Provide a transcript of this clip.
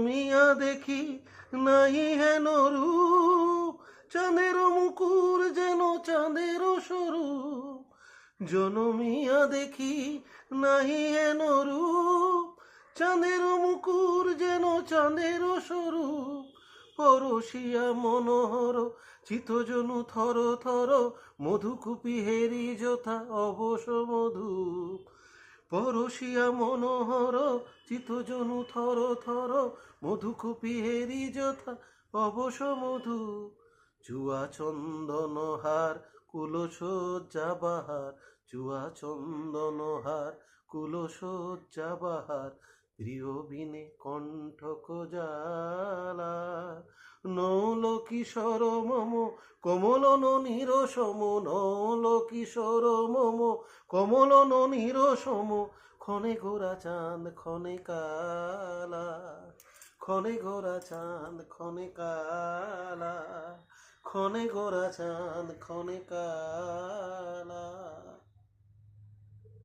মিয়া দেখি নাই হেন রূপ, চাঁদের মুকুর যেন চাঁদের স্বরূপ। জনমিয়া দেখি নাহি হেন রূপ, চাঁদের মুকুর যেন চাঁদের স্বরূপ। পরশিয়া মনোহর চিতজনু থর থর, মধুকুপি হেরি যথা অবশ মধু। পরশিয়া মনোহর চিতজনু থর থর, মধুকুপি হেরি যথা অবশ মধু। চুয়া চন্দনহার কুলশয্যা বাহার, চুয়া চন্দনহার কুলশয্যা বাহার। প্রিয় বিনে কণ্ঠক জ্বালা, নৌল কিশোর মম কমল ননীর সম, নৌল কিশোর মম কমল ননীর সম। ক্ষণে ঘোরা চাঁদ ক্ষণে কালা, ক্ষণে ঘোরা চাঁদ ক্ষণে কালা, ক্ষণে ঘোরা চাঁদ ক্ষণে কালা।